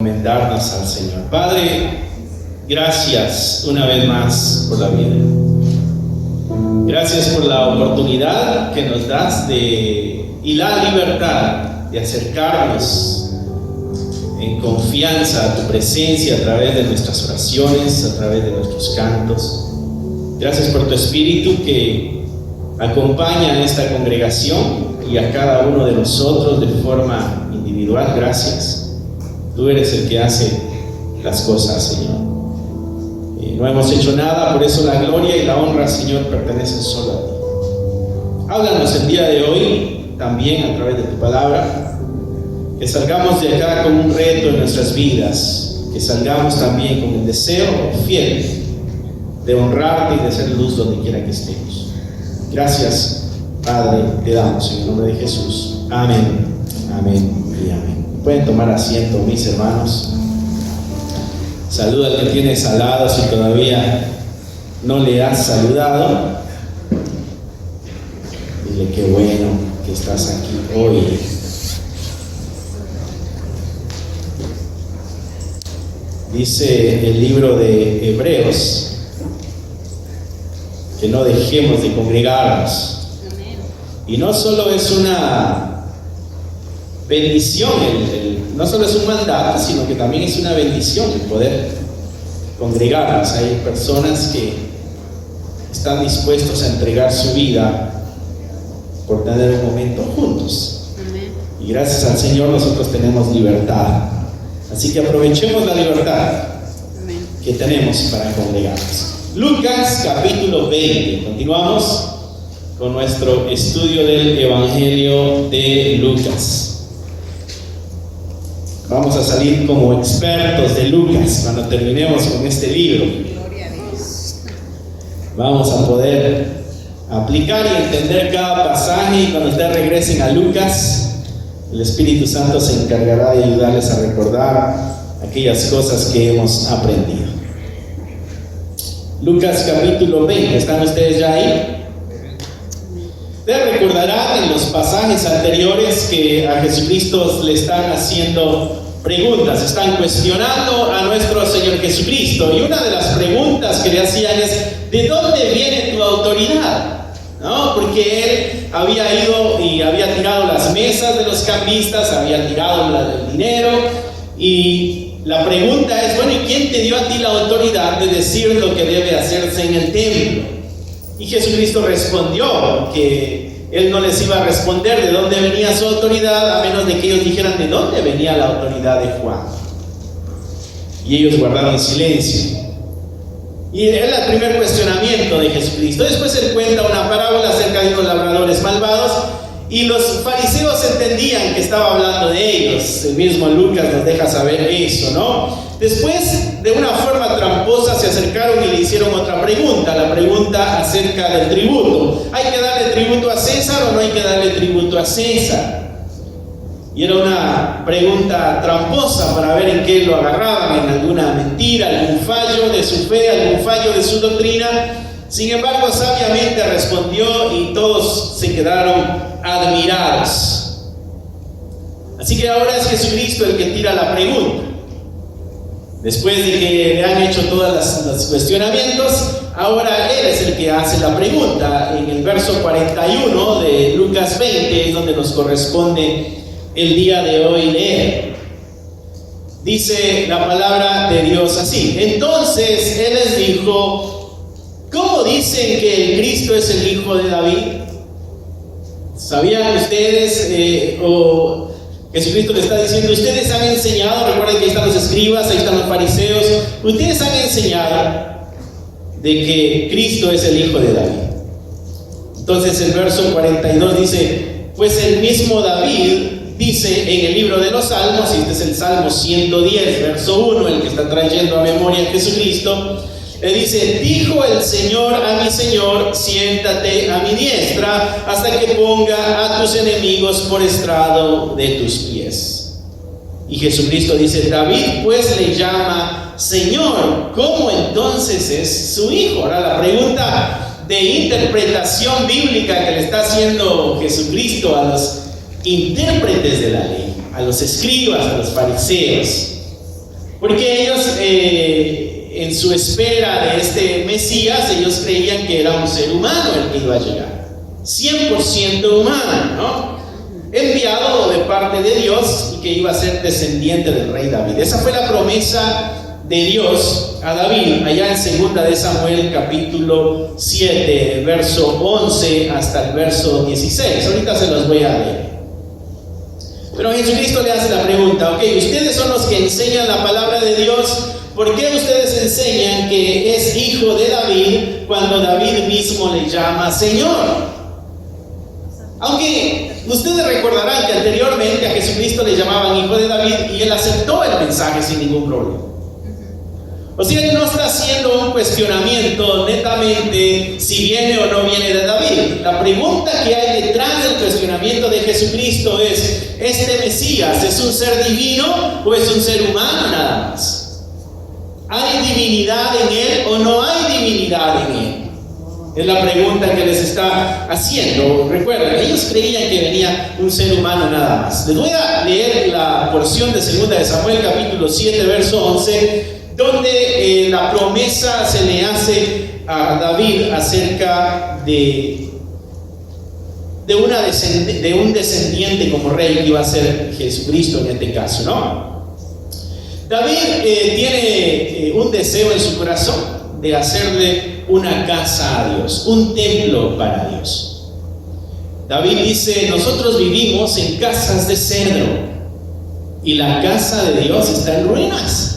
encomendarnos al Señor. Padre, gracias una vez más por la vida. Gracias por la oportunidad que nos das y la libertad de acercarnos en confianza a tu presencia a través de nuestras oraciones, a través de nuestros cantos. Gracias por tu Espíritu que acompaña a esta congregación y a cada uno de nosotros de forma individual. Gracias. Tú eres el que hace las cosas, Señor. No hemos hecho nada, por eso la gloria y la honra, Señor, pertenecen solo a ti. Háblanos el día de hoy también a través de tu palabra, que salgamos de acá con un reto en nuestras vidas, que salgamos también con el deseo fiel de honrarte y de ser luz donde quiera que estemos. Gracias, Padre, te damos en el nombre de Jesús. Amén, amén y amén. Pueden tomar asiento, mis hermanos. Saluda al que tienes al lado si todavía no le has saludado. Dile qué bueno que estás aquí hoy. Dice el libro de Hebreos que no dejemos de congregarnos. Y no solo es una bendición, no solo es un mandato, sino que también es una bendición el poder congregarnos. Hay personas que están dispuestos a entregar su vida por tener un momento juntos. Y gracias al Señor nosotros tenemos libertad. Así que aprovechemos la libertad que tenemos para congregarnos. Lucas capítulo 20. Continuamos con nuestro estudio del Evangelio de Lucas. Vamos a salir como expertos de Lucas cuando terminemos con este libro. Vamos a poder aplicar y entender cada pasaje, y cuando ustedes regresen a Lucas, el Espíritu Santo se encargará de ayudarles a recordar aquellas cosas que hemos aprendido. Lucas capítulo 20, ¿están ustedes ya ahí? Ustedes recordarán en los pasajes anteriores que a Jesucristo le están haciendo preguntas, están cuestionando a nuestro Señor Jesucristo, y una de las preguntas que le hacían es: ¿de dónde viene tu autoridad? ¿No? Porque él había ido y había tirado las mesas de los cambistas, había tirado el dinero, y la pregunta es: bueno, ¿y quién te dio a ti la autoridad de decir lo que debe hacerse en el templo? Y Jesucristo respondió que él no les iba a responder de dónde venía su autoridad, a menos de que ellos dijeran de dónde venía la autoridad de Juan. Y ellos guardaron silencio. Y es el primer cuestionamiento de Jesucristo. Después él cuenta una parábola acerca de unos labradores malvados, y los fariseos entendían que estaba hablando de ellos. El mismo Lucas nos deja saber eso, ¿no? Después, de una forma tramposa, se acercaron y le hicieron otra pregunta, la pregunta acerca del tributo. ¿Hay que darle tributo a César o no hay que darle tributo a César? Y era una pregunta tramposa para ver en qué lo agarraban, en alguna mentira, algún fallo de su fe, algún fallo de su doctrina. Sin embargo, sabiamente respondió y todos se quedaron admirados. Así que ahora es Jesucristo el que tira la pregunta. Después de que le han hecho todos los cuestionamientos, ahora él es el que hace la pregunta. En el verso 41 de Lucas 20 es donde nos corresponde el día de hoy leer. Dice la palabra de Dios así: entonces él les dijo: ¿cómo dicen que el Cristo es el hijo de David? ¿Sabían ustedes, o Jesucristo le está diciendo, ustedes han enseñado, recuerden que ahí están los escribas, ahí están los fariseos, ustedes han enseñado de que Cristo es el hijo de David? Entonces el verso 42 dice: pues el mismo David dice en el libro de los Salmos, y este es el Salmo 110, verso 1, el que está trayendo a memoria Jesucristo, le dice: dijo el Señor a mi Señor, siéntate a mi diestra hasta que ponga a tus enemigos por estrado de tus pies. Y Jesucristo dice: David pues le llama Señor, ¿cómo entonces es su hijo? Ahora la pregunta de interpretación bíblica que le está haciendo Jesucristo a los intérpretes de la ley, a los escribas, a los fariseos, Porque ellos, en su espera de este Mesías, ellos creían que era un ser humano el que iba a llegar, 100% humano, ¿no? Enviado de parte de Dios y que iba a ser descendiente del rey David. Esa fue la promesa de Dios a David, allá en 2 de Samuel capítulo 7, verso 11 hasta el verso 16. Ahorita se los voy a leer. Pero Jesucristo le hace la pregunta, ok, ustedes son los que enseñan la palabra de Dios, ¿por qué ustedes enseñan que es hijo de David cuando David mismo le llama Señor? Aunque ustedes recordarán que anteriormente a Jesucristo le llamaban hijo de David y él aceptó el mensaje sin ningún problema. O sea, él no está haciendo un cuestionamiento netamente si viene o no viene de David. La pregunta que hay detrás del cuestionamiento de Jesucristo es: ¿este Mesías es un ser divino o es un ser humano nada más? ¿Hay divinidad en él o no hay divinidad en él? Es la pregunta que les está haciendo. Recuerden, ellos creían que venía un ser humano nada más. Les voy a leer la porción de 2 de Samuel capítulo 7, verso 11, donde la promesa se le hace a David acerca de un descendiente como rey que iba a ser Jesucristo en este caso, ¿no? David tiene un deseo en su corazón de hacerle una casa a Dios, un templo para Dios. David dice: nosotros vivimos en casas de cedro y la casa de Dios está en ruinas.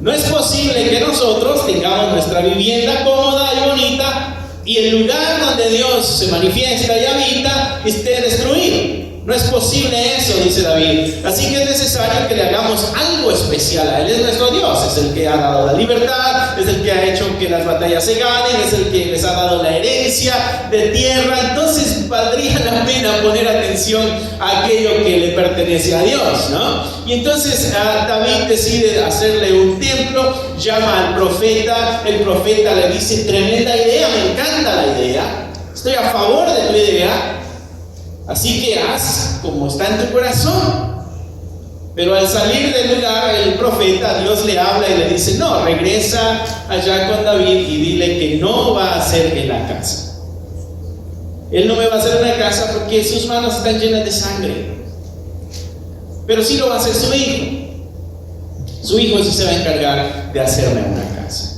No es posible que nosotros tengamos nuestra vivienda cómoda y bonita y el lugar donde Dios se manifiesta y habita esté destruido. No es posible eso, dice David. Así que es necesario que le hagamos algo especial a Él. Es nuestro Dios, es el que ha dado la libertad, es el que ha hecho que las batallas se ganen, es el que les ha dado la herencia de tierra. Entonces valdría la pena poner atención a aquello que le pertenece a Dios, ¿no? Y entonces David decide hacerle un templo, llama al profeta, el profeta le dice: tremenda idea, me encanta la idea, estoy a favor de tu idea. Así que haz como está en tu corazón. Pero al salir del lugar, el profeta, Dios le habla y le dice: no, regresa allá con David y dile que no va a hacer en la casa. Él no me va a hacer una casa porque sus manos están llenas de sangre. Pero sí lo va a hacer su hijo. Su hijo sí se va a encargar de hacerme una casa.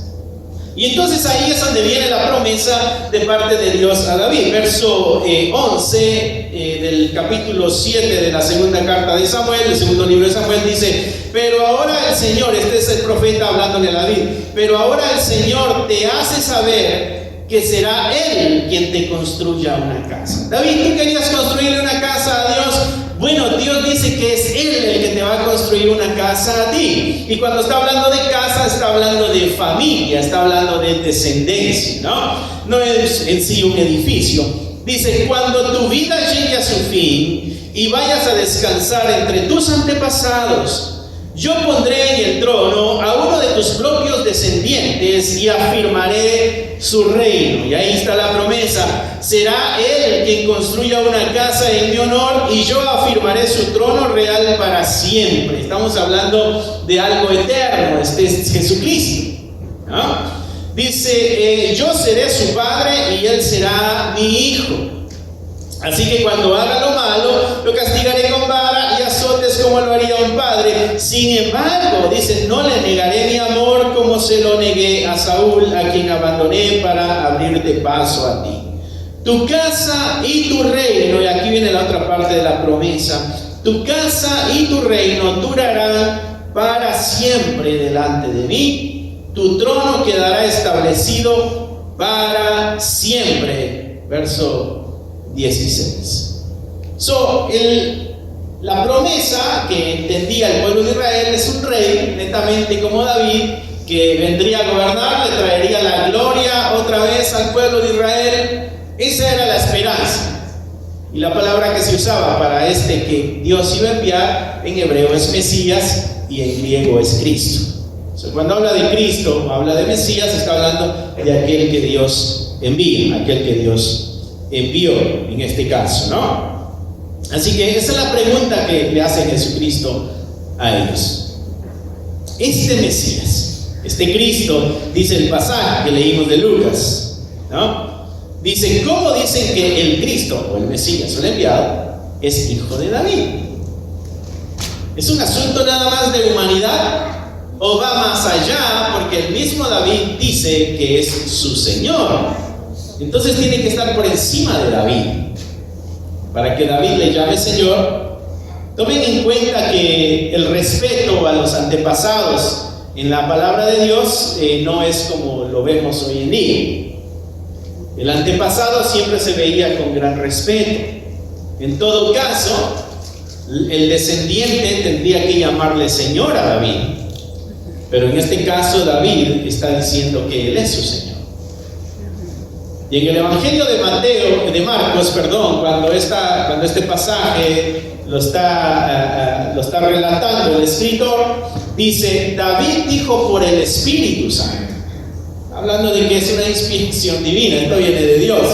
Y entonces ahí es donde viene la promesa de parte de Dios a David. Verso 11 del capítulo 7 de la segunda carta de Samuel, el segundo libro de Samuel, dice: pero ahora el Señor, este es el profeta hablándole a David, pero ahora el Señor te hace saber que será Él quien te construya una casa. David, ¿tú querías construirle una casa a Dios? Bueno, Dios dice que es Él el que te va a construir una casa a ti. Y cuando está hablando de casa, está hablando de familia, está hablando de descendencia, ¿no? No es en sí un edificio. Dice: cuando tu vida llegue a su fin y vayas a descansar entre tus antepasados, yo pondré en el trono a uno de tus propios descendientes y afirmaré su reino. Y ahí está la promesa: será Él quien construya una casa en mi honor y yo afirmaré su trono real para siempre. Estamos hablando de algo eterno. Este es Jesucristo, ¿no? Dice: yo seré su padre y él será mi hijo. Así que cuando haga lo malo, lo castigaré con vara y azotes como lo haría un padre. Sin embargo, dice: no le negaré mi amor como se lo negué a Saúl, a quien abandoné para abrirte paso a ti. Tu casa y tu reino, y aquí viene la otra parte de la promesa, tu casa y tu reino durarán para siempre delante de mí. Tu trono quedará establecido para siempre. Verso 16. La promesa que entendía el pueblo de Israel es un rey, netamente como David, que vendría a gobernar, le traería la gloria otra vez al pueblo de Israel. Esa era la esperanza. Y la palabra que se usaba para este que Dios iba a enviar en hebreo es Mesías y en griego es Cristo. Cuando habla de Cristo, habla de Mesías, está hablando de aquel que Dios envía, aquel que Dios envió en este caso, ¿no? Así que esa es la pregunta que le hace Jesucristo a ellos. este Mesías, este Cristo, dice el pasaje que leímos de Lucas, ¿no? Dice, ¿cómo dicen que el Cristo, o el Mesías, o el enviado, es hijo de David? ¿Es un asunto nada más de humanidad? ¿O va más allá? Porque el mismo David dice que es su Señor. Entonces tiene que estar por encima de David. Para que David le llame Señor, tomen en cuenta que el respeto a los antepasados en la palabra de Dios no es como lo vemos hoy en día. El antepasado siempre se veía con gran respeto. En todo caso, el descendiente tendría que llamarle Señor a David. Pero en este caso David está diciendo que Él es su Señor. Y en el Evangelio de Marcos, cuando este pasaje lo está relatando el escritor, dice, David dijo por el Espíritu Santo. Hablando de que es una inspiración divina, esto viene de Dios.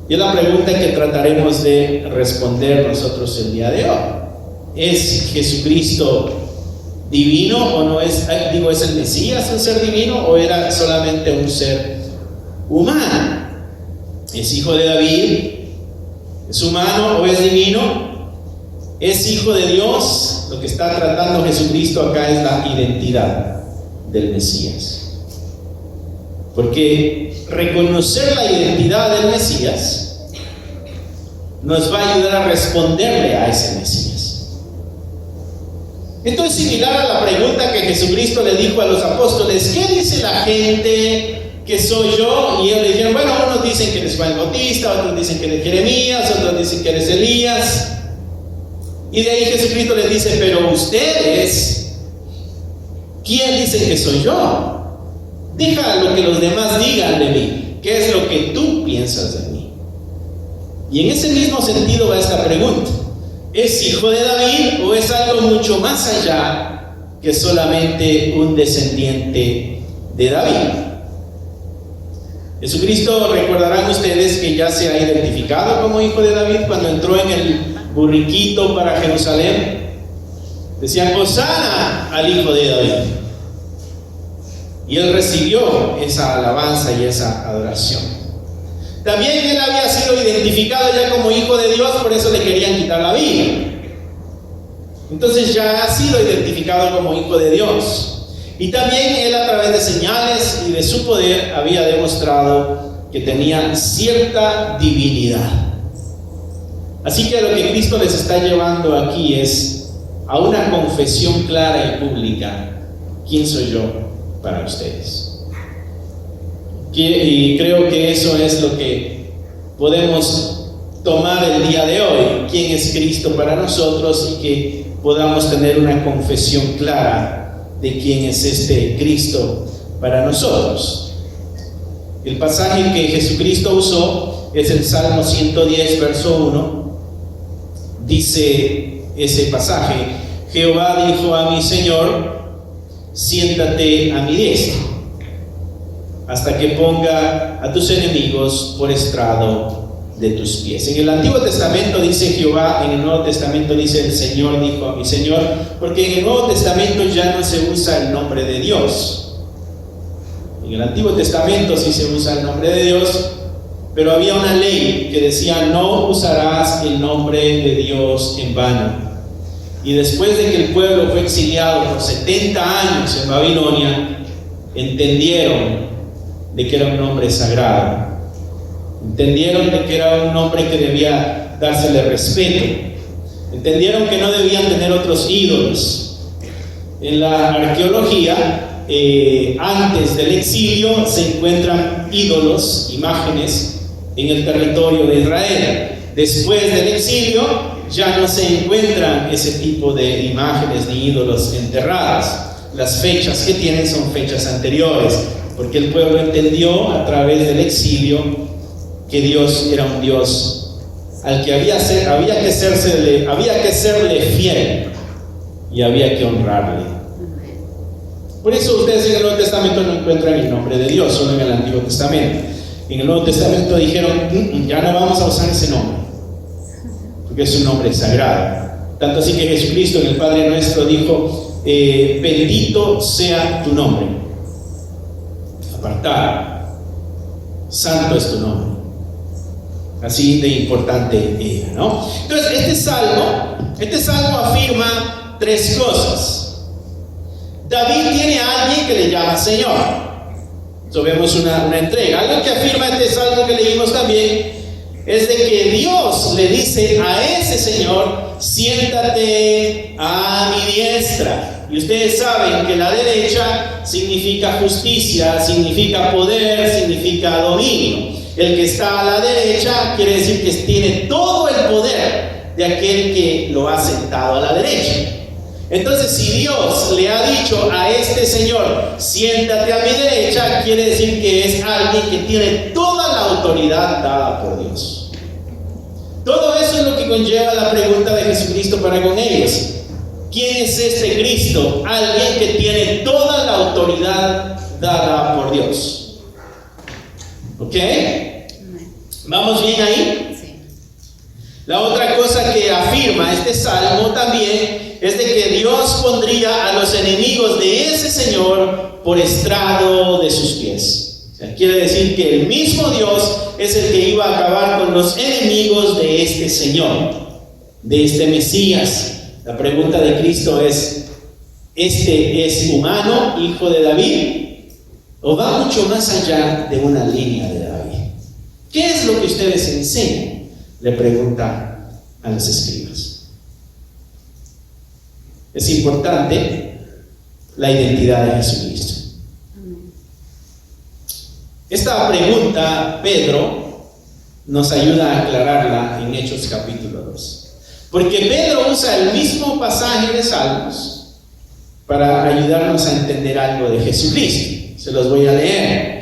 Y es la pregunta que trataremos de responder nosotros el día de hoy. ¿Es Jesucristo divino o no es? ¿Es el Mesías un ser divino o era solamente un ser humano? ¿Es hijo de David? ¿Es humano o es divino? ¿Es hijo de Dios? Lo que está tratando Jesucristo acá es la identidad del Mesías. Porque reconocer la identidad del Mesías nos va a ayudar a responderle a ese Mesías. Esto es similar a la pregunta que Jesucristo le dijo a los apóstoles: ¿qué dice la gente que soy yo? Y ellos le dijeron, bueno, unos dicen que eres Juan el Bautista, otros dicen que eres Jeremías, otros dicen que eres Elías. Y de ahí Jesucristo les dice, pero ustedes, ¿quién dicen que soy yo? Deja lo que los demás digan de mí. ¿Qué es lo que tú piensas de mí? Y en ese mismo sentido va esta pregunta: ¿es hijo de David o es algo mucho más allá que solamente un descendiente de David? Jesucristo, recordarán ustedes que ya se ha identificado como hijo de David cuando entró en el burriquito para Jerusalén. Decían, Hosana al hijo de David. Y él recibió esa alabanza y esa adoración. También él había sido identificado ya como hijo de Dios, por eso le querían quitar la vida. Entonces ya ha sido identificado como hijo de Dios. Y también él, a través de señales y de su poder, había demostrado que tenía cierta divinidad. Así que lo que Cristo les está llevando aquí es a una confesión clara y pública: ¿quién soy yo para ustedes? Y creo que eso es lo que podemos tomar el día de hoy: quién es Cristo para nosotros, y que podamos tener una confesión clara de quién es este Cristo para nosotros. El pasaje que Jesucristo usó es el Salmo 110, verso 1. Dice ese pasaje: Jehová dijo a mi Señor, siéntate a mi diestra, hasta que ponga a tus enemigos por estrado de tus pies. En el Antiguo Testamento dice Jehová, en el Nuevo Testamento dice el Señor dijo a mi Señor, porque en el Nuevo Testamento ya no se usa el nombre de Dios. En el Antiguo Testamento sí se usa el nombre de Dios, pero había una ley que decía: no usarás el nombre de Dios en vano. Y después de que el pueblo fue exiliado por 70 años en Babilonia, entendieron de que era un nombre sagrado. Entendieron de que era un nombre que debía dársele respeto. Entendieron que no debían tener otros ídolos. En la arqueología, antes del exilio, se encuentran ídolos, imágenes, en el territorio de Israel. Después del exilio, ya no se encuentran ese tipo de imágenes ni ídolos enterradas. Las fechas que tienen son fechas anteriores, porque el pueblo entendió a través del exilio que Dios era un Dios al que había que serle fiel y había que honrarle. Por eso ustedes en el Nuevo Testamento no encuentran el nombre de Dios, solo en el Antiguo Testamento. En el Nuevo Testamento dijeron, ya no vamos a usar ese nombre, porque es un nombre sagrado. Tanto así que Jesucristo en el Padre Nuestro dijo, bendito sea tu nombre. Apartado. Santo es tu nombre. Así de importante era, ¿no? Entonces, este salmo afirma tres cosas. David tiene a alguien que le llama Señor. Entonces vemos una entrega. Algo que afirma este salmo que leímos también es de que Dios le dice a ese Señor: siéntate a mi diestra. Y ustedes saben que la derecha significa justicia, significa poder, significa dominio. El que está a la derecha quiere decir que tiene todo el poder de aquel que lo ha sentado a la derecha. Entonces, si Dios le ha dicho a este Señor: siéntate a mi derecha, quiere decir que es alguien que tiene toda la autoridad dada por Dios. Todo eso es lo que conlleva la pregunta de Jesucristo para con ellos. ¿Quién es este Cristo? Alguien que tiene toda la autoridad dada por Dios. ¿Ok? ¿Vamos bien ahí? Sí. La otra cosa que afirma este salmo también es de que Dios pondría a los enemigos de ese Señor por estrado de sus pies. O sea, quiere decir que el mismo Dios es el que iba a acabar con los enemigos de este Señor, de este Mesías. La pregunta de Cristo es: ¿este es humano, hijo de David? ¿O va mucho más allá de una línea de David? ¿Qué es lo que ustedes enseñan?, le pregunta a los escribas. Es importante la identidad de Jesucristo. Esta pregunta Pedro nos ayuda a aclararla en Hechos capítulo 2. Porque Pedro usa el mismo pasaje de Salmos para ayudarnos a entender algo de Jesucristo. Se los voy a leer.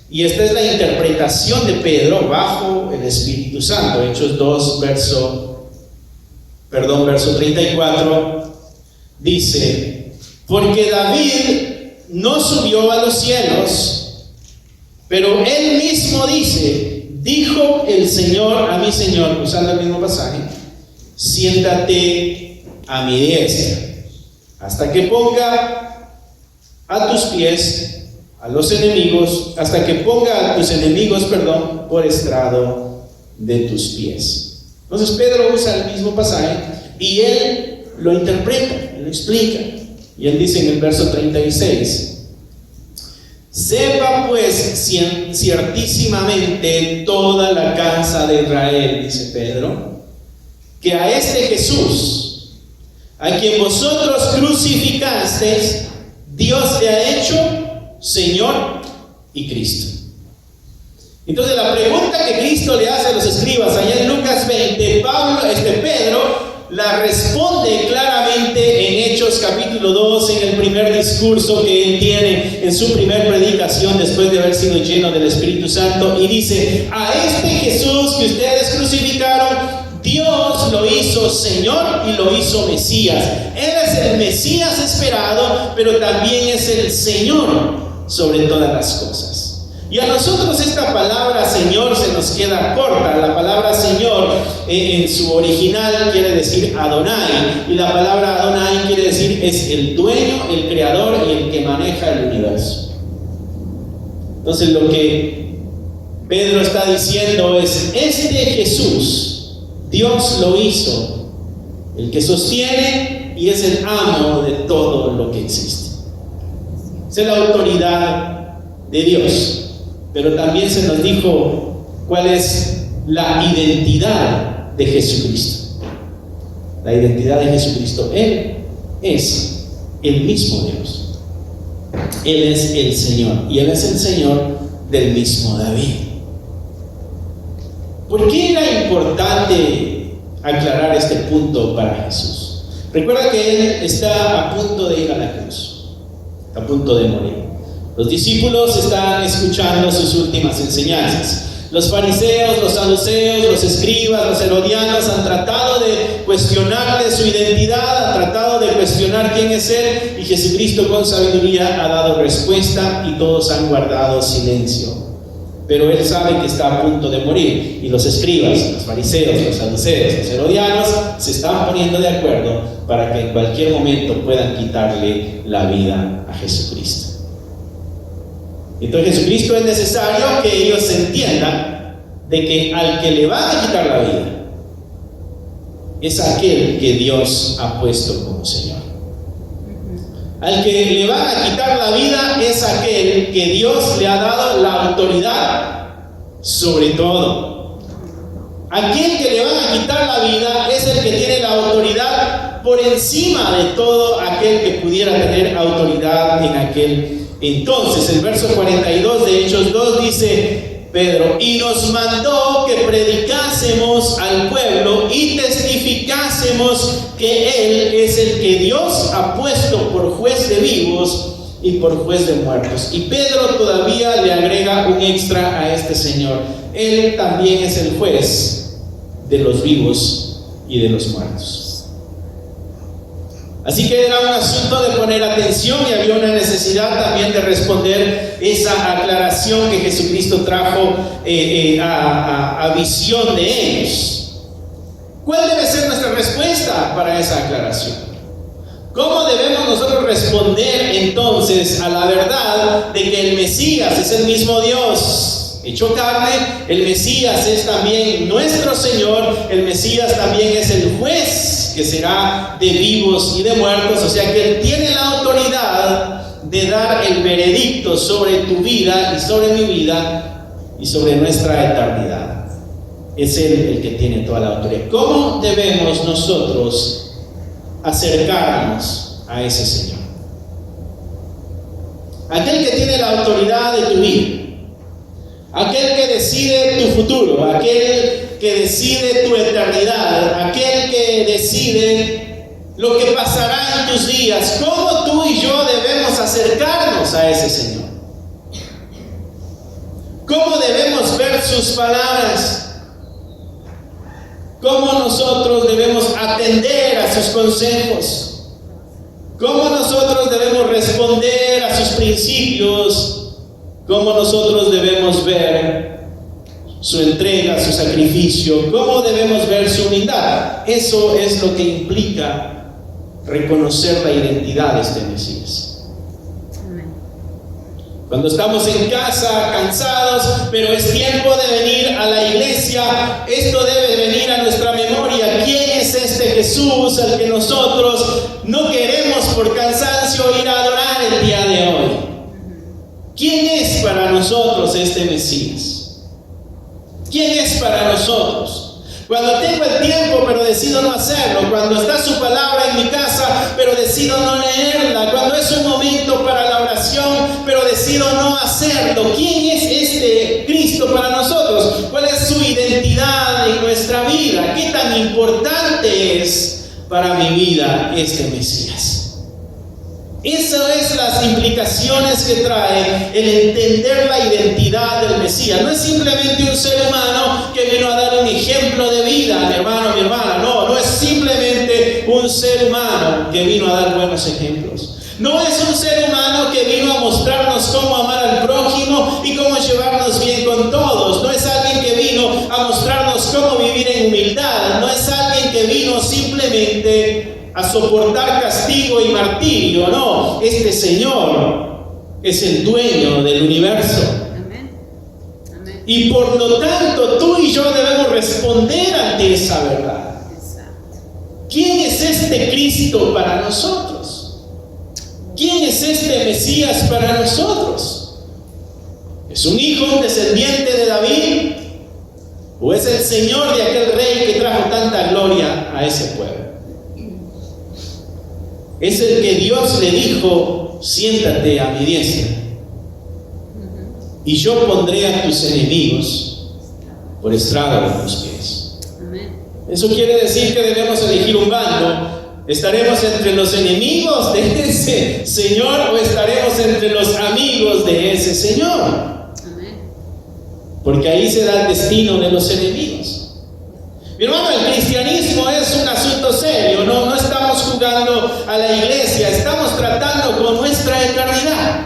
Y esta es la interpretación de Pedro bajo el Espíritu Santo. Hechos 2, verso 34, dice: porque David no subió a los cielos, pero él mismo dice: dijo el Señor a mi Señor, usando el mismo pasaje: siéntate a mi diestra, hasta que ponga a tus pies a los enemigos, hasta que ponga a tus enemigos, por estrado de tus pies. Entonces Pedro usa el mismo pasaje y él lo interpreta, él lo explica. Y él dice en el verso 36: sepa pues ciertísimamente toda la casa de Israel, dice Pedro, que a este Jesús, a quien vosotros crucificasteis, Dios le ha hecho Señor y Cristo. Entonces la pregunta que Cristo le hace a los escribas allá en Lucas 20, Pedro la responde claramente en Hechos capítulo 2, en el primer discurso que él tiene en su primer predicación después de haber sido lleno del Espíritu Santo, y dice: a este Jesús que ustedes crucificaron, Dios lo hizo Señor y lo hizo Mesías. Él es el Mesías esperado, pero también es el Señor sobre todas las cosas. Y a nosotros esta palabra Señor se nos queda corta. La palabra Señor en su original quiere decir Adonai, y la palabra Adonai quiere decir es el dueño, el creador y el que maneja el universo. Entonces lo que Pedro está diciendo es: este Jesús, Dios lo hizo, el que sostiene y es el amo de todo lo que existe. Esa es la autoridad de Dios. Pero también se nos dijo cuál es la identidad de Jesucristo. La identidad de Jesucristo: Él es el mismo Dios. Él es el Señor, y Él es el Señor del mismo David. ¿Por qué era importante aclarar este punto para Jesús? Recuerda que Él está a punto de ir a la cruz, a punto de morir. Los discípulos están escuchando sus últimas enseñanzas. Los fariseos, los saduceos, los escribas, los herodianos han tratado de cuestionarle su identidad, han tratado de cuestionar quién es Él, y Jesucristo con sabiduría ha dado respuesta y todos han guardado silencio. pero él sabe que está a punto de morir. Y los escribas, los fariseos, los saduceos, los herodianos se están poniendo de acuerdo para que en cualquier momento puedan quitarle la vida a Jesucristo. Entonces Jesucristo es necesario que ellos entiendan de que al que le van a quitar la vida es aquel que Dios ha puesto como Señor. Al que le van a quitar la vida es aquel que Dios le ha dado la autoridad sobre todo. Aquel que le van a quitar la vida es el que tiene la autoridad por encima de todo aquel que pudiera tener autoridad en aquel entonces. El verso 42 de Hechos 2 dice Pedro: y nos mandó que predicásemos al pueblo y testificásemos que Él es el que Dios ha puesto por juez de vivos y por juez de muertos. Y Pedro todavía le agrega un extra a este Señor: Él también es el juez de los vivos y de los muertos. Así que era un asunto de poner atención, y había una necesidad también de responder esa aclaración que Jesucristo trajo a visión de ellos. ¿Cuál debe ser nuestra respuesta para esa aclaración? ¿Cómo debemos nosotros responder entonces a la verdad de que el Mesías es el mismo Dios hecho carne? El Mesías es también nuestro Señor. El Mesías también es el juez que será de vivos y de muertos. O sea que Él tiene la autoridad de dar el veredicto sobre tu vida y sobre mi vida y sobre nuestra eternidad. Es Él el que tiene toda la autoridad. ¿Cómo debemos nosotros acercarnos a ese Señor? Aquel que tiene la autoridad de tu vida, aquel que decide tu futuro, aquel que decide tu eternidad, aquel que decide lo que pasará en tus días. ¿Cómo tú y yo debemos acercarnos a ese Señor? ¿Cómo debemos ver sus palabras? ¿Cómo nosotros debemos atender a sus consejos? ¿Cómo nosotros debemos responder a sus principios? ¿Cómo nosotros debemos ver su entrega, su sacrificio? ¿Cómo debemos ver su humildad? Eso es lo que implica reconocer la identidad de este Mesías. Cuando estamos en casa cansados, pero es tiempo de venir a la iglesia, esto debe venir a nuestra memoria. ¿Quién es este Jesús al que nosotros no queremos por cansancio ir a adorar el día de hoy? ¿Quién es para nosotros este Mesías? ¿Quién es para nosotros? Cuando tengo el tiempo pero decido no hacerlo, cuando está su palabra en mi casa pero decido no leerla, cuando es un momento para la oración pero decido no hacerlo. ¿Quién es este Cristo para nosotros? ¿Cuál es su identidad en nuestra vida? ¿Qué tan importante es para mi vida este Mesías? Esas son las implicaciones que trae el entender la identidad del Mesías. No es simplemente un ser humano que vino a dar un ejemplo de vida, mi hermano, mi hermana. No es simplemente un ser humano que vino a dar buenos ejemplos. No es un ser humano que vino a mostrarnos cómo amar al prójimo y cómo llevarnos bien con todos. No es alguien que vino a mostrarnos cómo vivir en humildad. No es alguien que vino simplemente a soportar castigo y martirio. No, este Señor es el dueño del universo. Amén. Amén. Y por lo tanto tú y yo debemos responder ante esa verdad. Exacto. ¿Quién es este Cristo para nosotros? ¿Quién es este Mesías para nosotros? ¿Es un hijo, un descendiente de David? ¿O es el Señor de aquel rey que trajo tanta gloria a ese pueblo? Es el que Dios le dijo: siéntate a mi diestra y yo pondré a tus enemigos por estrado de tus pies. Eso quiere decir que debemos elegir un bando. ¿Estaremos entre los enemigos de ese Señor o estaremos entre los amigos de ese Señor? Porque ahí se da el destino de los enemigos. Mi hermano, el cristianismo es un asunto serio. No estamos jugando a la iglesia, estamos tratando con nuestra eternidad.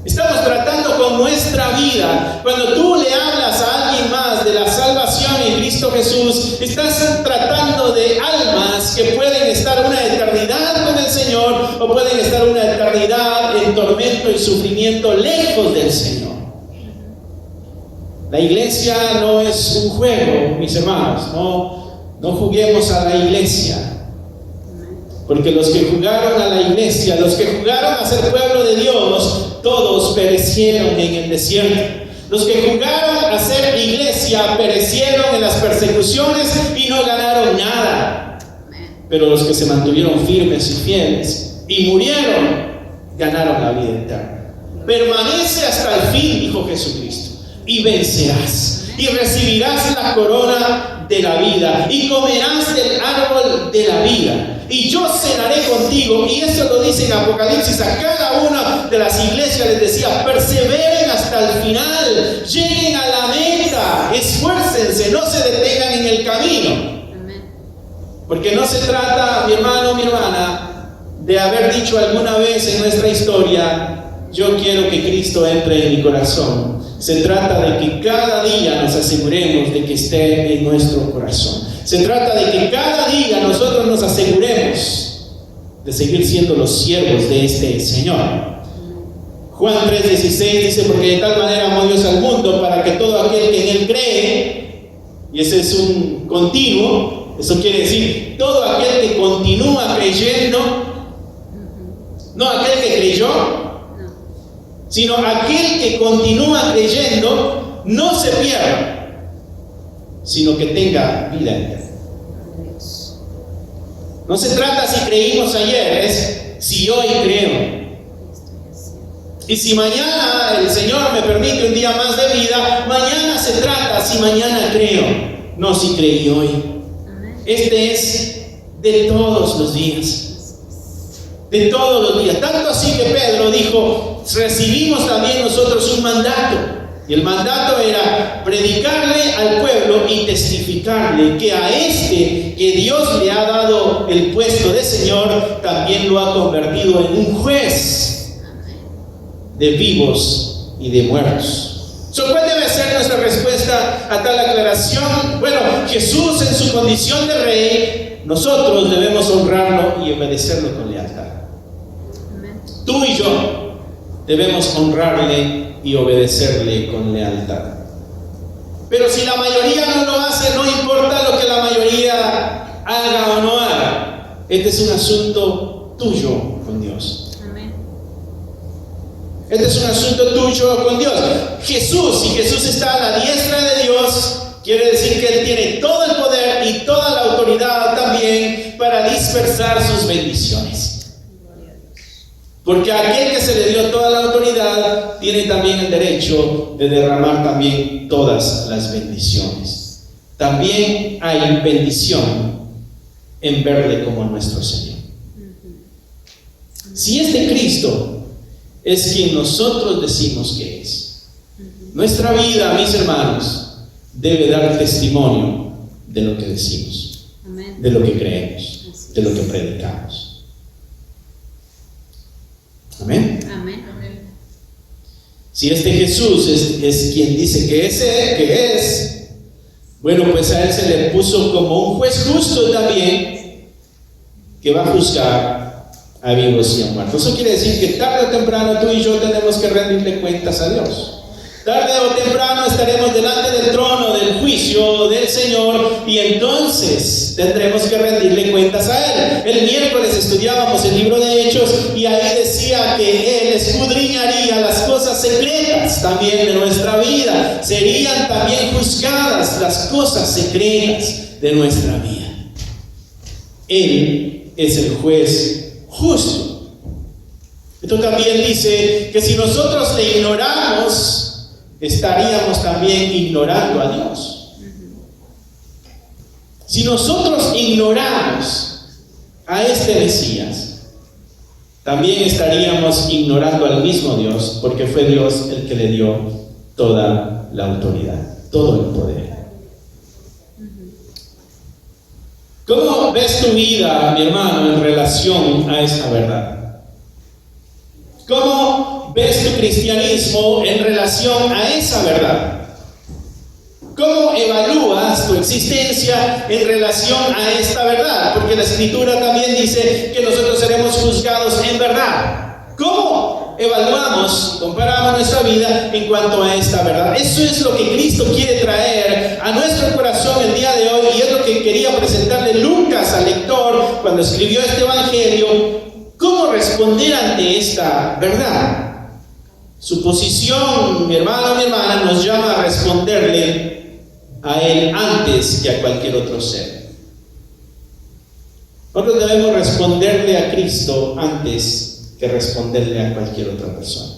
Estamos tratando con nuestra vida. Cuando tú le hablas a alguien más de la salvación en Cristo Jesús, estás tratando de almas que pueden estar una eternidad con el Señor o pueden estar una eternidad en tormento y sufrimiento lejos del Señor. La iglesia no es un juego, mis hermanos. No juguemos a la iglesia. Porque los que jugaron a la iglesia, los que jugaron a ser pueblo de Dios, todos perecieron en el desierto. Los que jugaron a ser iglesia perecieron en las persecuciones y no ganaron nada. Pero los que se mantuvieron firmes y fieles y murieron, ganaron la vida eterna. Permanece hasta el fin, dijo Jesucristo, y vencerás. Y recibirás la corona de la vida y comerás del árbol de la vida. Y yo cenaré contigo. Y eso lo dice en Apocalipsis a cada una de las iglesias. Les decía: perseveren hasta el final, lleguen a la meta, esfuércense, no se detengan en el camino. Porque no se trata, mi hermano, mi hermana, de haber dicho alguna vez en nuestra historia: yo quiero que Cristo entre en mi corazón. Se trata de que cada día nos aseguremos de que esté en nuestro corazón. Se trata de que cada día nosotros nos aseguremos de seguir siendo los siervos de este Señor. Juan 3:16 dice: porque de tal manera amó Dios al mundo, para que todo aquel que en Él cree, y ese es un continuo, eso quiere decir todo aquel que continúa creyendo, no aquel que creyó, sino aquel que continúa creyendo, no se pierda, sino que tenga vida eterna. No se trata si creímos ayer, es si hoy creo. Y si mañana el Señor me permite un día más de vida, mañana se trata si mañana creo, no si creí hoy. Este es de todos los días. De todos los días. Tanto así que Pedro dijo: recibimos también nosotros un mandato. Y el mandato era predicarle al pueblo y testificarle que a este que Dios le ha dado el puesto de Señor, también lo ha convertido en un juez de vivos y de muertos. ¿Cuál debe ser nuestra respuesta a tal aclaración? Bueno, Jesús en su condición de rey, nosotros debemos honrarlo y obedecerlo con lealtad. Tú y yo debemos honrarle y obedecerle con lealtad. Pero si la mayoría no lo hace, no importa lo que la mayoría haga o no haga. Este es un asunto tuyo con Dios. Este es un asunto tuyo con Dios. Jesús, si Jesús está a la diestra de Dios, quiere decir que Él tiene todo el poder y toda la autoridad también para dispersar sus bendiciones. Porque a aquel que se le dio toda la autoridad tiene también el derecho de derramar también todas las bendiciones. También hay bendición en verle como nuestro Señor. Si este Cristo es quien nosotros decimos que es, nuestra vida, mis hermanos, debe dar testimonio de lo que decimos, de lo que creemos, de lo que predicamos. Amén. Amén. Si este Jesús es quien dice que es, bueno, pues a Él se le puso como un juez justo también, que va a juzgar a vivos y a muertos. Eso quiere decir que tarde o temprano tú y yo tenemos que rendirle cuentas a Dios. Tarde o temprano estaremos delante del trono del juicio del Señor y entonces tendremos que rendirle cuentas a Él. El miércoles estudiábamos el libro de Hechos y ahí decía que Él escudriñaría las cosas secretas también de nuestra vida. Serían también juzgadas las cosas secretas de nuestra vida. Él es el juez justo. Esto también dice que si nosotros le ignoramos, estaríamos también ignorando a Dios. Si nosotros ignoramos a este Mesías, también estaríamos ignorando al mismo Dios, porque fue Dios el que le dio toda la autoridad, todo el poder. ¿Cómo ves tu vida, mi hermano, en relación a esta verdad? ¿Cómo ves tu cristianismo en relación a esa verdad? ¿Cómo evalúas tu existencia en relación a esta verdad? Porque la Escritura también dice que nosotros seremos juzgados en verdad. ¿Cómo evaluamos, comparamos nuestra vida en cuanto a esta verdad? Eso es lo que Cristo quiere traer a nuestro corazón el día de hoy, y es lo que quería presentarle Lucas al lector cuando escribió este evangelio. ¿Cómo responder ante esta verdad? Su posición, mi hermano, mi hermana, nos llama a responderle a Él antes que a cualquier otro ser. Nosotros debemos responderle a Cristo antes que responderle a cualquier otra persona.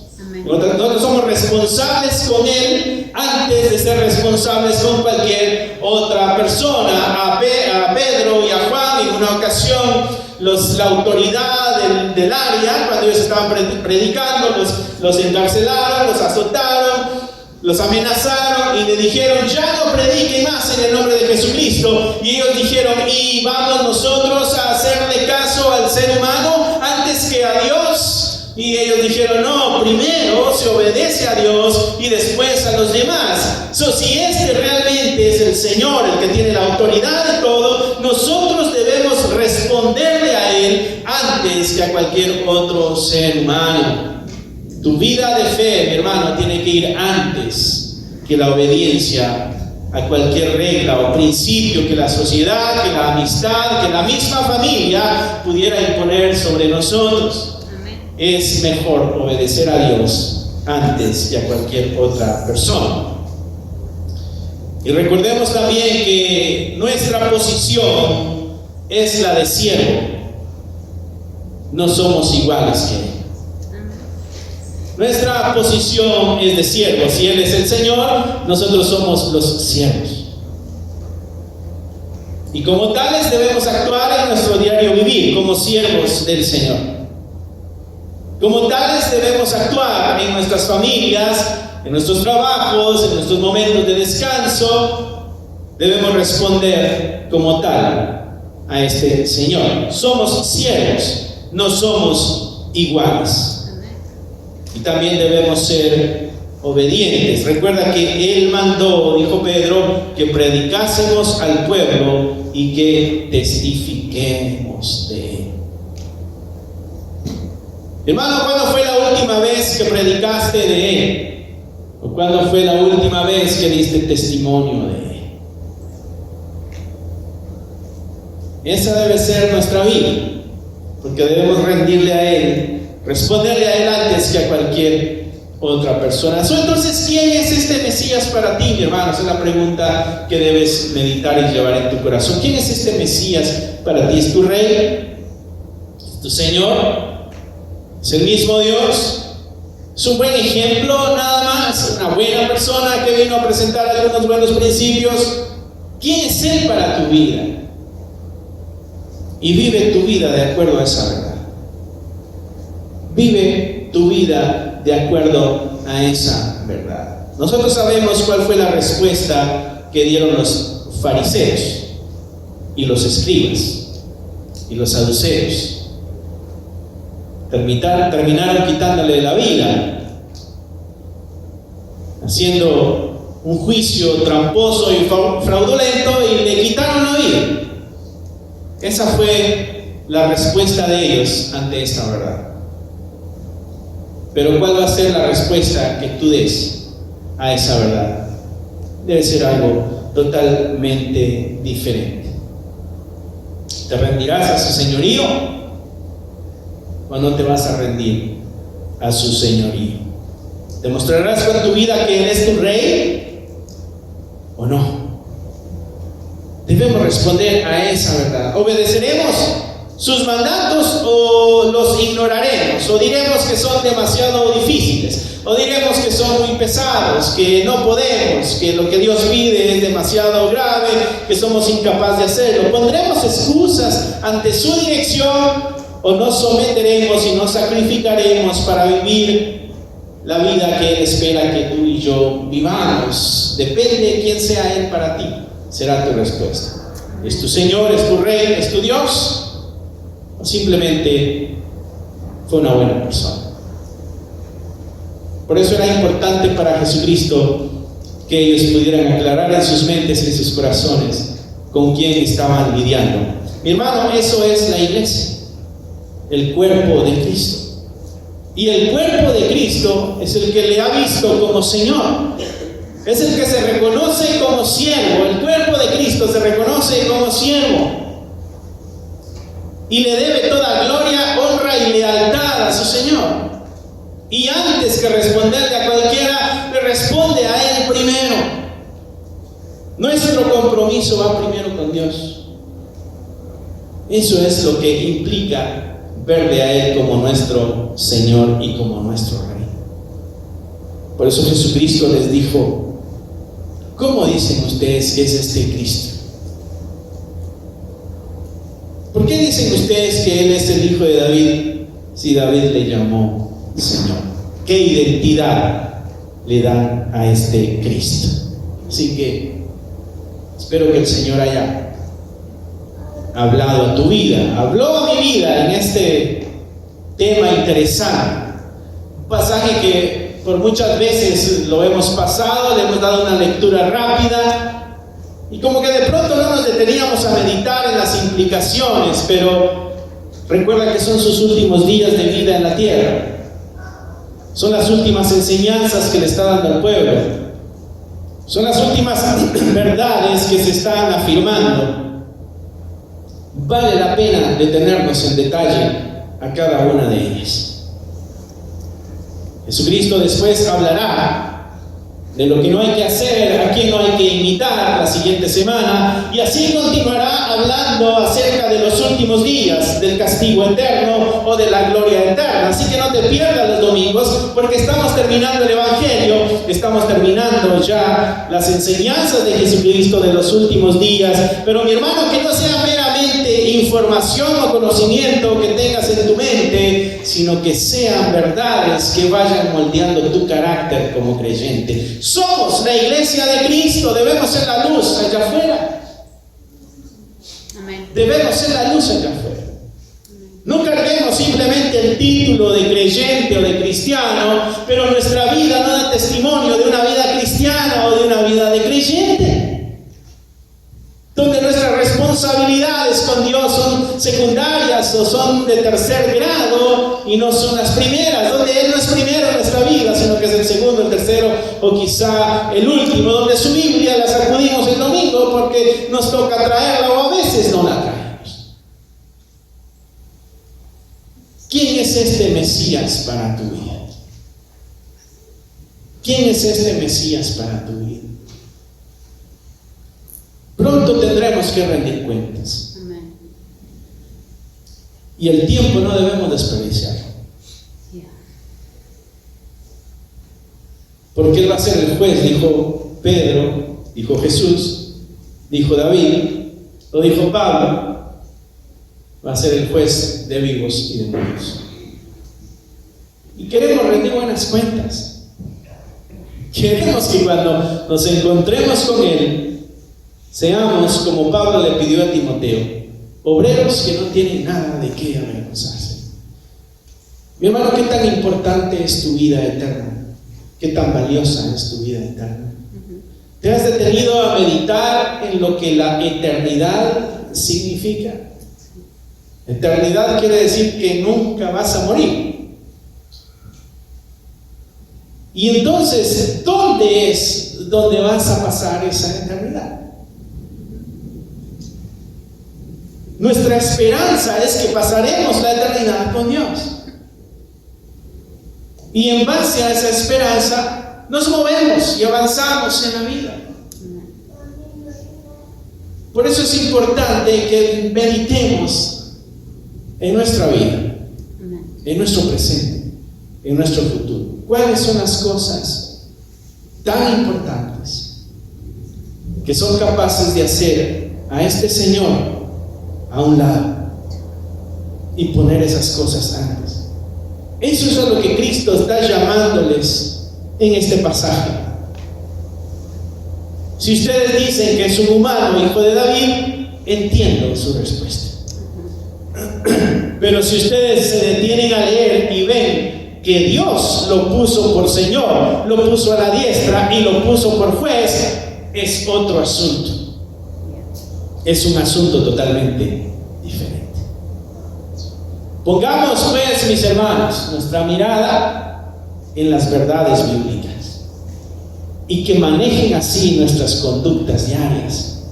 Nosotros somos responsables con Él antes de ser responsables con cualquier otra persona. A Pedro y a Juan en una ocasión la autoridad del área, cuando ellos estaban predicando, los encarcelaron, los azotaron, los amenazaron y le dijeron: ya no prediquen más en el nombre de Jesucristo. Y ellos dijeron: ¿y vamos nosotros a hacerle caso al ser humano antes que a Dios? Y ellos dijeron: no, primero se obedece a Dios y después a los demás. Si este realmente es el Señor, el que tiene la autoridad de todo, nosotros debemos responderle a Él antes que a cualquier otro ser humano. Tu vida de fe, mi hermano, tiene que ir antes que la obediencia a cualquier regla o principio que la sociedad, que la amistad, que la misma familia pudiera imponer sobre nosotros. Amén. Es mejor obedecer a Dios antes que a cualquier otra persona. Y recordemos también que nuestra posición es la de siervo. No somos iguales que Él. Nuestra posición es de siervo. Si Él es el Señor, nosotros somos los siervos. Y como tales debemos actuar en nuestro diario vivir, como siervos del Señor. Como tales debemos actuar en nuestras familias, en nuestros trabajos, en nuestros momentos de descanso. Debemos responder como tal a este Señor. Somos siervos, no somos iguales. Y también debemos ser obedientes. Recuerda que Él mandó, dijo Pedro, que predicásemos al pueblo y que testifiquemos de Él. Hermano, ¿cuándo fue la última vez que predicaste de Él? ¿O cuándo fue la última vez que diste testimonio de Él? Esa debe ser nuestra vida, porque debemos rendirle a Él, responderle a Él antes que a cualquier otra persona. Entonces, ¿quién es este Mesías para ti, mi hermano? Esa es la pregunta que debes meditar y llevar en tu corazón. ¿Quién es este Mesías para ti? ¿Es tu Rey? ¿Es tu Señor? ¿Es el mismo Dios? ¿Es un buen ejemplo nada más? ¿Una buena persona que vino a presentar algunos buenos principios? ¿Quién es Él para tu vida? Y vive tu vida de acuerdo a esa verdad. Vive tu vida de acuerdo a esa verdad. Nosotros sabemos cuál fue la respuesta que dieron los fariseos y los escribas y los saduceos. Terminaron quitándole la vida, haciendo un juicio tramposo y fraudulento, y le quitaron la vida. Esa fue la respuesta de ellos ante esta verdad. Pero ¿cuál va a ser la respuesta que tú des a esa verdad? Debe ser algo totalmente diferente. ¿Te rendirás a su señorío o no te vas a rendir a su señorío? ¿Demostrarás con tu vida que Él es tu Rey o no? Debemos responder a esa verdad. ¿Obedeceremos sus mandatos o los ignoraremos? ¿O diremos que son demasiado difíciles? ¿O diremos que son muy pesados, que no podemos, que lo que Dios pide es demasiado grave, que somos incapaces de hacerlo? ¿Pondremos excusas ante su dirección o nos someteremos y nos sacrificaremos para vivir la vida que Él espera que tú y yo vivamos? Depende de quién sea Él para ti, será tu respuesta. ¿Es tu Señor, es tu Rey, es tu Dios? ¿O simplemente fue una buena persona? Por eso era importante para Jesucristo que ellos pudieran aclarar en sus mentes y en sus corazones con quién estaban lidiando. Mi hermano, eso es la iglesia, el cuerpo de Cristo. Y el cuerpo de Cristo es el que le ha visto como Señor. Es el que se reconoce como siervo. El cuerpo de Cristo se reconoce como siervo. Y le debe toda gloria, honra y lealtad a su Señor. Y antes que responderle a cualquiera, le responde a Él primero. Nuestro compromiso va primero con Dios. Eso es lo que implica verle a Él como nuestro Señor y como nuestro Rey. Por eso Jesucristo les dijo: ¿cómo dicen ustedes que es este Cristo? ¿Por qué dicen ustedes que Él es el hijo de David si David le llamó Señor? ¿Qué identidad le dan a este Cristo? Así que espero que el Señor haya hablado a tu vida, habló a mi vida en este tema interesante. Un pasaje que por muchas veces lo hemos pasado, le hemos dado una lectura rápida y como que de pronto no nos deteníamos a meditar en las implicaciones, pero recuerda que son sus últimos días de vida en la tierra. Son las últimas enseñanzas que le está dando al pueblo. Son las últimas verdades que se están afirmando. Vale la pena detenernos en detalle a cada una de ellas. Jesucristo después hablará de lo que no hay que hacer, a quién no hay que imitar la siguiente semana, y así continuará hablando acerca de los últimos días, del castigo eterno o de la gloria eterna. Así que no te pierdas los domingos, porque estamos terminando el Evangelio, estamos terminando ya las enseñanzas de Jesucristo de los últimos días. Pero mi hermano, que no sea meramente información o conocimiento que tengas en tu mente, sino que sean verdades que vayan moldeando tu carácter como creyente. Somos la iglesia de Cristo, debemos ser la luz allá afuera. Amén. Debemos ser la luz allá afuera. No carguemos simplemente el título de creyente o de cristiano, pero nuestra vida no da testimonio de una vida cristiana o de una vida de creyente, donde nuestras responsabilidades con Dios son secundarias o son de tercer grado y no son las primeras, donde Él no es primero en nuestra vida, sino que es el segundo, el tercero o quizá el último, donde su Biblia la sacudimos el domingo porque nos toca traerla o a veces no la traemos. ¿Quién es este Mesías para tu vida? ¿Quién es este Mesías para tu vida? Pronto tendremos que rendir cuentas. Amén. Y el tiempo no debemos desperdiciarlo. Porque Él va a ser el juez, dijo Pedro, dijo Jesús, dijo David, lo dijo Pablo. Va a ser el juez de vivos y de muertos. Y queremos rendir buenas cuentas. Queremos que cuando nos encontremos con Él, seamos, como Pablo le pidió a Timoteo, obreros que no tienen nada de qué avergonzarse. Mi hermano, ¿qué tan importante es tu vida eterna? ¿Qué tan valiosa es tu vida eterna? ¿Te has detenido a meditar en lo que la eternidad significa? Eternidad quiere decir que nunca vas a morir. Y entonces, ¿dónde es donde vas a pasar esa eternidad? Nuestra esperanza es que pasaremos la eternidad con Dios. Y en base a esa esperanza nos movemos y avanzamos en la vida. Por eso es importante que meditemos en nuestra vida, en nuestro presente, en nuestro futuro. ¿Cuáles son las cosas tan importantes que son capaces de hacer a este Señor a un lado y poner esas cosas antes? Eso es a lo que Cristo está llamándoles en este pasaje. Si ustedes dicen que es un humano, hijo de David, entiendo su respuesta. Pero si ustedes se detienen a leer y ven que Dios lo puso por Señor, lo puso a la diestra y lo puso por juez, es otro asunto. Es un asunto totalmente diferente. Pongamos pues, mis hermanos, nuestra mirada en las verdades bíblicas y que manejen así nuestras conductas diarias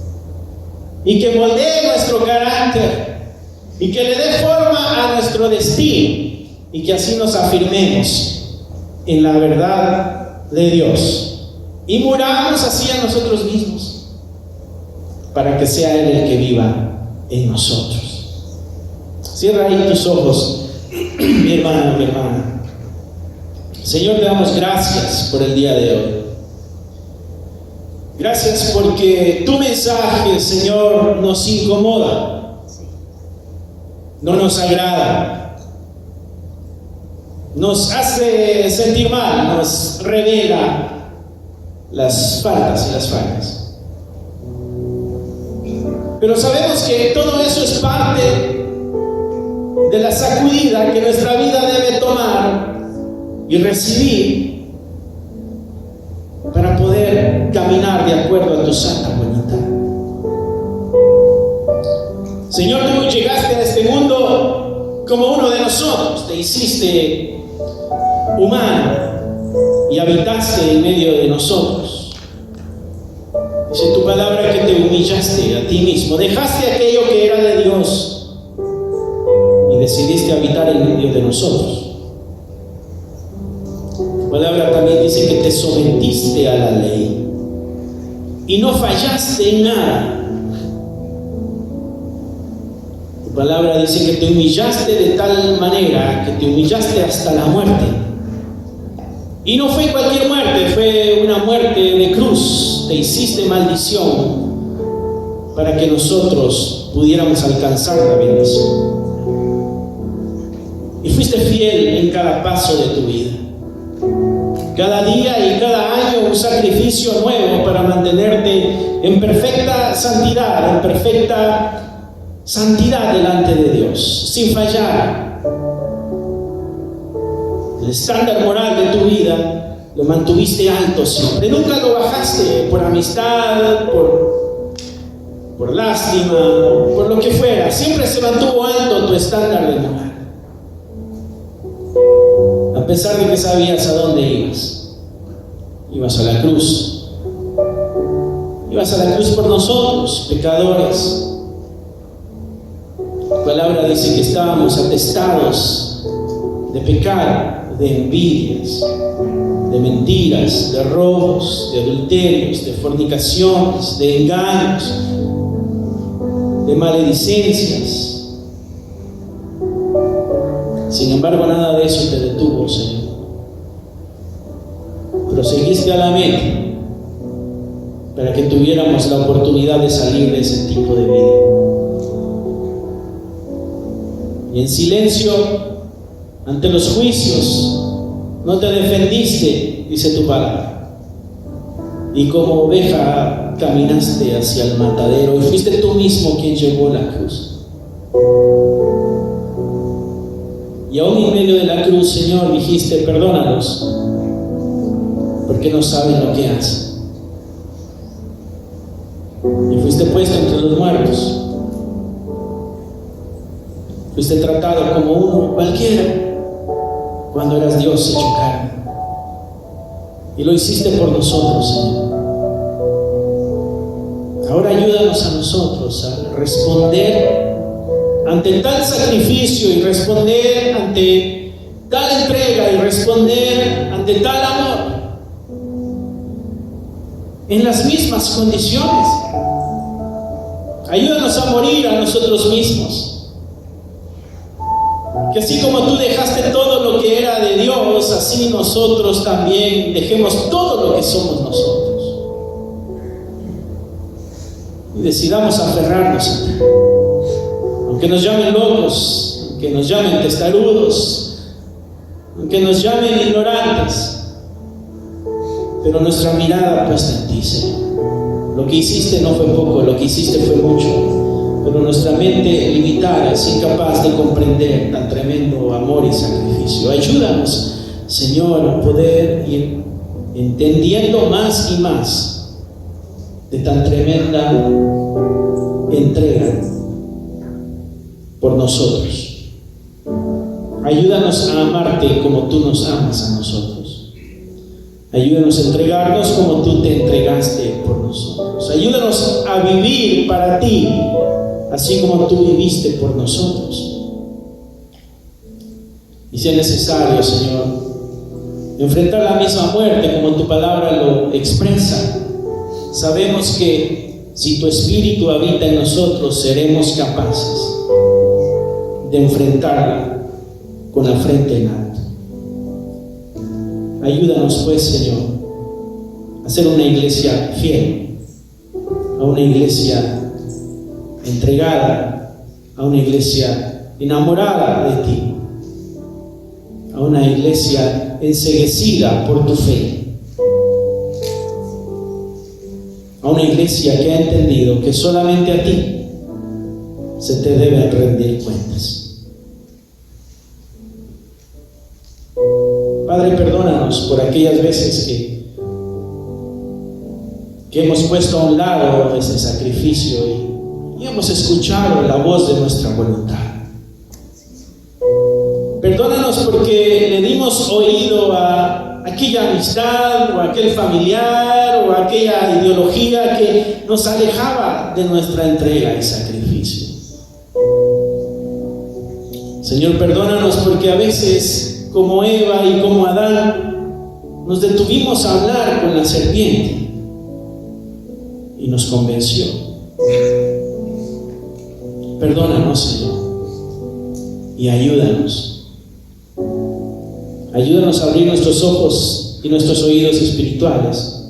y que moldeen nuestro carácter y que le dé forma a nuestro destino y que así nos afirmemos en la verdad de Dios y muramos así a nosotros mismos para que sea Él el que viva en nosotros. Cierra ahí tus ojos, mi hermano, mi hermana. Señor, te damos gracias por el día de hoy. Gracias porque tu mensaje, Señor, nos incomoda, no nos agrada, nos hace sentir mal, nos revela las faltas y las fallas. Pero sabemos que todo eso es parte de la sacudida que nuestra vida debe tomar y recibir para poder caminar de acuerdo a tu santa voluntad. Señor, tú llegaste a este mundo como uno de nosotros, te hiciste humano y habitaste en medio de nosotros. Dice tu palabra que te humillaste a ti mismo, dejaste aquello que era de Dios y decidiste habitar en medio de nosotros. Tu palabra también dice que te sometiste a la ley y no fallaste en nada. Tu palabra dice que te humillaste de tal manera que te humillaste hasta la muerte. Y no fue cualquier muerte, fue una muerte de cruz. Te hiciste maldición para que nosotros pudiéramos alcanzar la bendición. Y fuiste fiel en cada paso de tu vida. Cada día y cada año un sacrificio nuevo para mantenerte en perfecta santidad, en perfecta santidad delante de Dios, sin fallar. El estándar moral de tu vida lo mantuviste alto siempre, nunca lo bajaste por amistad, por lástima, por lo que fuera. Siempre se mantuvo alto tu estándar de moral, a pesar de que sabías a dónde ibas. Ibas a la cruz, ibas a la cruz por nosotros, pecadores. La palabra dice que estábamos atestados de pecado, de envidias, de mentiras, de robos, de adulterios, de fornicaciones, de engaños, de maledicencias. Sin embargo, nada de eso te detuvo, Señor. Proseguiste a la meta para que tuviéramos la oportunidad de salir de ese tipo de vida. Y en silencio, ante los juicios, no te defendiste, dice tu palabra. Y como oveja caminaste hacia el matadero y fuiste tú mismo quien llevó la cruz. Y aún en medio de la cruz, Señor, dijiste: perdónalos, porque no saben lo que hacen. Y fuiste puesto entre los muertos. Fuiste tratado como uno cualquiera cuando eras Dios hecho carne. Y lo hiciste por nosotros, Señor. Ahora ayúdanos a nosotros a responder ante tal sacrificio y responder ante tal entrega y responder ante tal amor en las mismas condiciones. Ayúdanos a morir a nosotros mismos. Que así como tú dejaste todo lo que era de Dios, así nosotros también dejemos todo lo que somos nosotros. Y decidamos aferrarnos a ti. Aunque nos llamen locos, aunque nos llamen testarudos, aunque nos llamen ignorantes, pero nuestra mirada puesta en ti, Señor. Lo que hiciste no fue poco, lo que hiciste fue mucho. Pero nuestra mente limitada es incapaz de comprender tan tremendo amor y sacrificio. Ayúdanos Señor, poder ir entendiendo más y más de tan tremenda entrega por nosotros. Ayúdanos a amarte como tú nos amas a nosotros. Ayúdanos a entregarnos como tú te entregaste por nosotros. Ayúdanos a vivir para ti, así como tú viviste por nosotros. Y si es necesario, Señor, enfrentar la misma muerte como tu palabra lo expresa, sabemos que si tu Espíritu habita en nosotros, seremos capaces de enfrentarla con la frente en alto. Ayúdanos pues, Señor, a ser una iglesia fiel, a una iglesia entregada, a una iglesia enamorada de ti, a una iglesia enceguecida por tu fe, a una iglesia que ha entendido que solamente a ti se te deben rendir cuentas. Padre, perdónanos por aquellas veces que hemos puesto a un lado ese sacrificio y hemos escuchado la voz de nuestra voluntad. Perdónanos porque le dimos oído a aquella amistad o a aquel familiar o a aquella ideología que nos alejaba de nuestra entrega y sacrificio. Señor, perdónanos porque a veces, como Eva y como Adán, nos detuvimos a hablar con la serpiente y nos convenció. Perdónanos, Señor, y ayúdanos. Ayúdanos a abrir nuestros ojos y nuestros oídos espirituales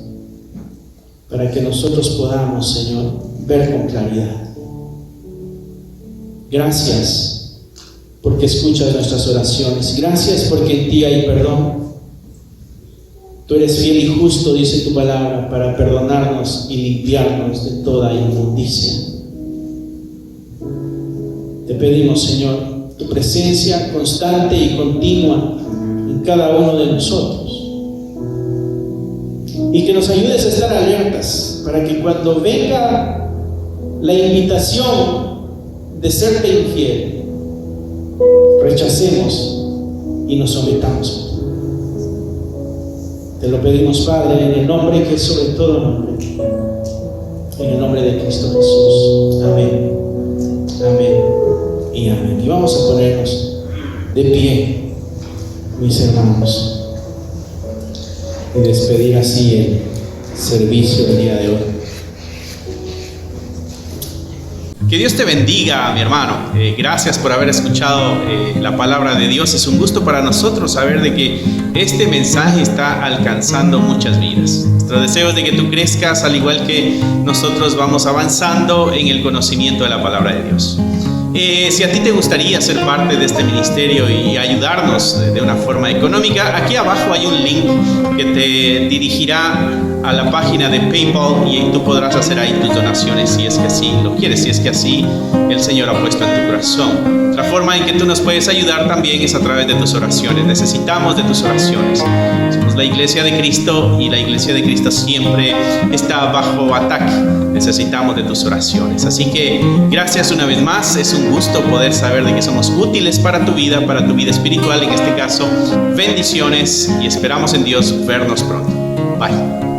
para que nosotros podamos, Señor, ver con claridad. Gracias porque escuchas nuestras oraciones. Gracias porque en ti hay perdón. Tú eres fiel y justo, dice tu palabra, para perdonarnos y limpiarnos de toda inmundicia. Te pedimos, Señor, tu presencia constante y continua en cada uno de nosotros. Y que nos ayudes a estar alertas para que cuando venga la invitación de serte infiel, rechacemos y nos sometamos. Te lo pedimos, Padre, en el nombre que es sobre todo nombre, en el nombre de Cristo Jesús. Amén, amén y amén. Y vamos a ponernos de pie, mis hermanos, y despedir así el servicio del día de hoy. Que Dios te bendiga, mi hermano. Gracias por haber escuchado la palabra de Dios. Es un gusto para nosotros saber de que este mensaje está alcanzando muchas vidas. Nuestro deseo es de que tú crezcas al igual que nosotros vamos avanzando en el conocimiento de la palabra de Dios. Si a ti te gustaría ser parte de este ministerio y ayudarnos de una forma económica, aquí abajo hay un link que te dirigirá a la página de PayPal y tú podrás hacer ahí tus donaciones si es que así lo quieres, si es que así el Señor ha puesto en tu corazón. Otra forma en que tú nos puedes ayudar también es a través de tus oraciones. Necesitamos de tus oraciones. Somos la Iglesia de Cristo y la Iglesia de Cristo siempre está bajo ataque. Necesitamos de tus oraciones. Así que gracias una vez más. Es un gusto poder saber de que somos útiles para tu vida espiritual en este caso. Bendiciones y esperamos en Dios vernos pronto. Bye.